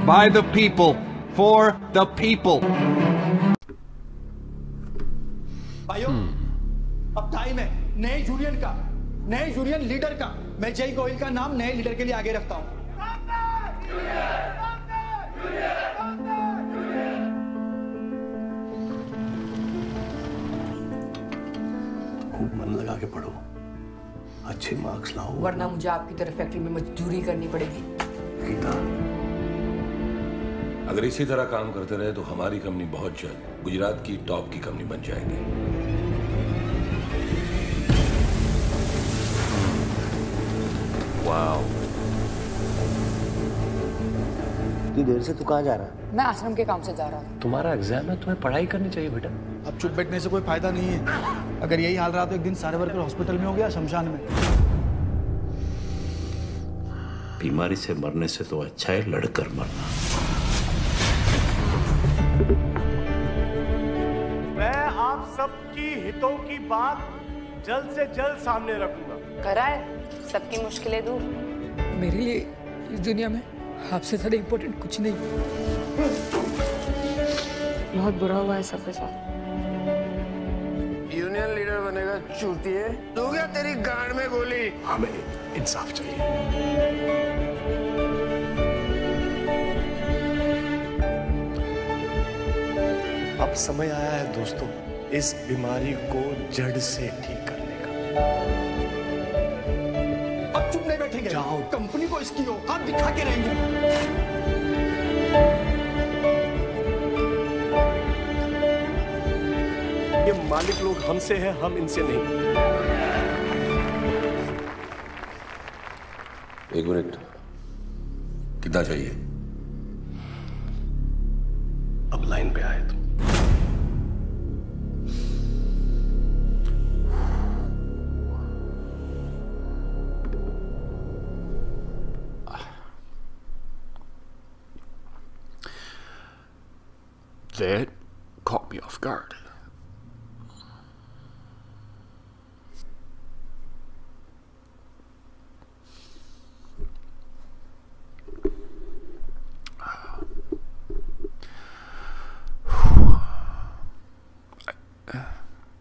by the people, for the people. भाइयों, अब time है नए यूनियन का, नए यूनियन लीडर का। मैं जय गोयल का नाम नए लीडर के लिए आगे रखता हूं। खूब मन लगा के पढ़ो, अच्छे मार्क्स लाओ, वरना मुझे आपकी तरह फैक्ट्री में मजदूरी करनी पड़ेगी। गीता, अगर इसी तरह काम करते रहे तो हमारी कंपनी बहुत जल्द गुजरात की टॉप की कंपनी बन जाएगी। वाओ। इतनी देर से तू कहाँ जा रहा है? मैं आश्रम के काम से जा रहा हूँ। तुम्हारा एग्जाम है, तुम्हें पढ़ाई करनी चाहिए बेटा। अब चुप बैठने से कोई फायदा नहीं है। अगर यही हाल रहा तो एक दिन सारे वर्कर हॉस्पिटल में हो गया, शमशान में। बीमारी से मरने से तो अच्छा है लड़कर मरना। मैं आप सबकी हितों की बात जल्द से जल्द सामने रखूंगा। करा है सबकी मुश्किलें दूर। मेरे लिए इस दुनिया में आपसे ज्यादा इम्पोर्टेंट कुछ नहीं। बहुत बुरा हुआ है सबके साथ। यूनियन लीडर बनेगा चूतिए। तू क्या तेरी गांड में गोली? हमें इंसाफ चाहिए। अब समय आया है दोस्तों, इस बीमारी को जड़ से ठीक करने का। अब चुप नहीं बैठेंगे। जाओ। कंपनी को इसकी औकात दिखा के रहेंगे। ये मालिक लोग हमसे हैं, हम इनसे नहीं। एक मिनट, कितना चाहिए? अब लाइन पे आए तुम। That caught me off guard.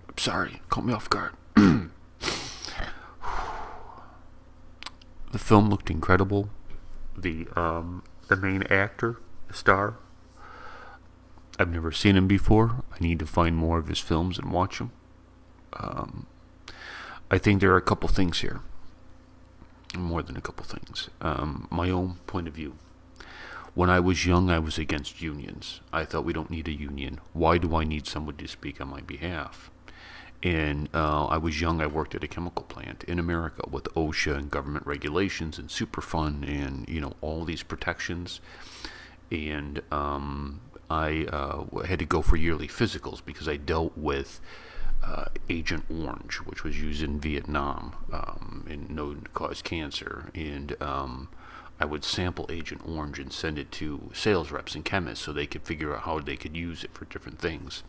I'm sorry, caught me off guard. The film looked incredible. The main actor, the star, I've never seen him before. I need to find more of his films and watch them. I think there are a couple things here. More than a couple things. My own point of view. When I was young, I was against unions. I thought we don't need a union. Why do I need somebody to speak on my behalf? And I was young, I worked at a chemical plant in America with OSHA and government regulations and Superfund and, you know, all these protections. And I had to go for yearly physicals because I dealt with Agent Orange, which was used in Vietnam and known to cause cancer. And I would sample Agent Orange and send it to sales reps and chemists so they could figure out how they could use it for different things.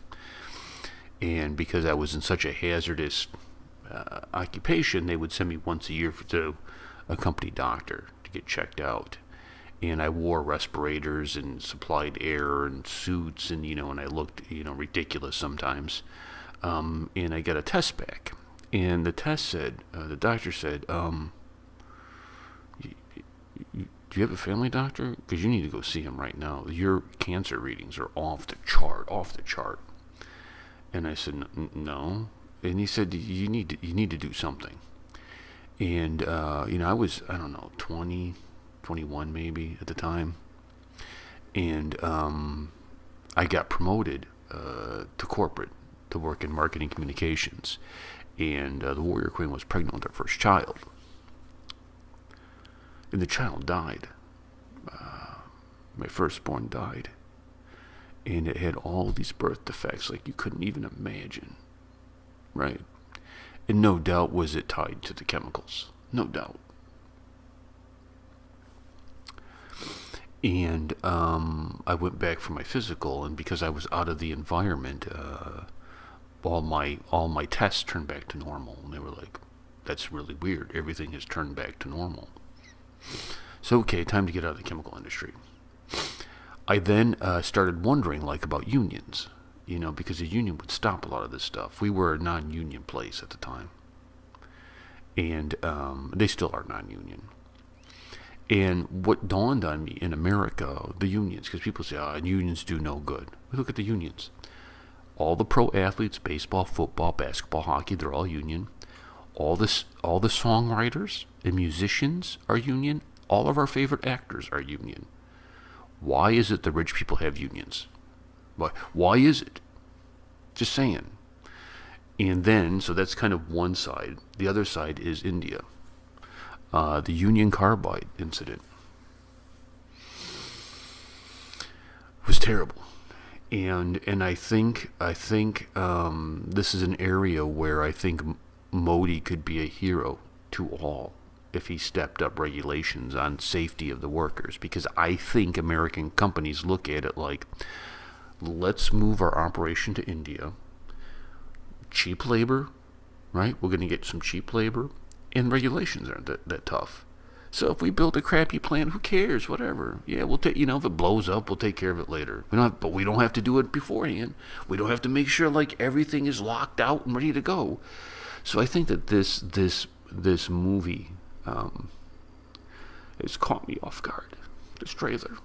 And because I was in such a hazardous occupation, they would send me once a year to a company doctor to get checked out. And I wore respirators and supplied air and suits, and you know, and I looked, you know, ridiculous sometimes. And I got a test back, and the test said, the doctor said, do you have a family doctor? Because you need to go see him right now. Your cancer readings are off the chart. And I said, no. And he said, you need to do something. And you know, I don't know, 20, 21 maybe at the time. And I got promoted to corporate to work in marketing communications. And the Warrior Queen was pregnant with her first child. And the child died. My firstborn died. And it had all these birth defects like you couldn't even imagine. Right? And no doubt was it tied to the chemicals. No doubt. And I went back for my physical, and because I was out of the environment, all my tests turned back to normal. And they were like, that's really weird. Everything has turned back to normal. So, okay, time to get out of the chemical industry. I then started wondering, like, about unions, you know, because a union would stop a lot of this stuff. We were a non-union place at the time, and they still are non-union. And what dawned on me in America, the unions, because people say, unions do no good. We look at the unions. All the pro athletes, baseball, football, basketball, hockey, they're all union. All the songwriters and musicians are union. All of our favorite actors are union. Why is it the rich people have unions? Why is it? Just saying. And then, so that's kind of one side. The other side is India. The Union Carbide incident was terrible. And I think this is an area where I think Modi could be a hero to all if he stepped up regulations on safety of the workers, because I think American companies look at it like, let's move our operation to India. Cheap labor, right? We're going to get some cheap labor, and regulations aren't that tough. So if we build a crappy plant, who cares? Whatever. Yeah, we'll take, if it blows up, we'll take care of it later. But we don't have to do it beforehand. We don't have to make sure like everything is locked out and ready to go. So I think that this movie has caught me off guard. This trailer,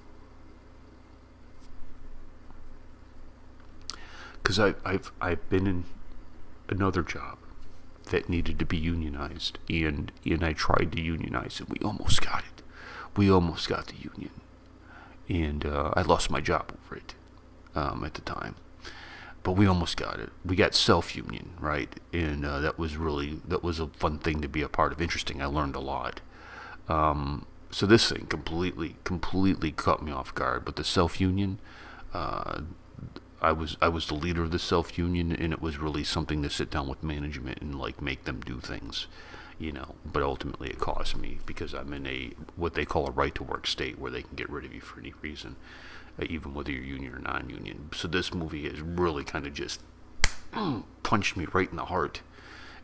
because I've been in another job that needed to be unionized, and I tried to unionize it. We almost got it. We almost got the union, and I lost my job over it at the time. But we almost got it. We got self-union, right? And that was a fun thing to be a part of. Interesting. I learned a lot. So this thing completely caught me off guard. But the self-union, I was the leader of the self-union, and it was really something to sit down with management and like make them do things, But ultimately, it cost me because I'm in what they call a right-to-work state, where they can get rid of you for any reason, even whether you're union or non-union. So this movie has really kind of just punched me right in the heart.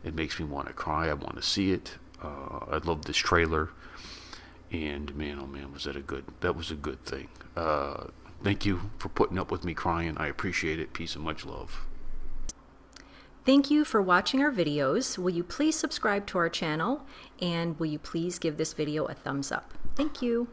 It makes me want to cry. I want to see it. I love this trailer, and man, oh man, that was a good thing. Thank you for putting up with me crying. I appreciate it. Peace and much love. Thank you for watching our videos. Will you please subscribe to our channel, and will you please give this video a thumbs up? Thank you.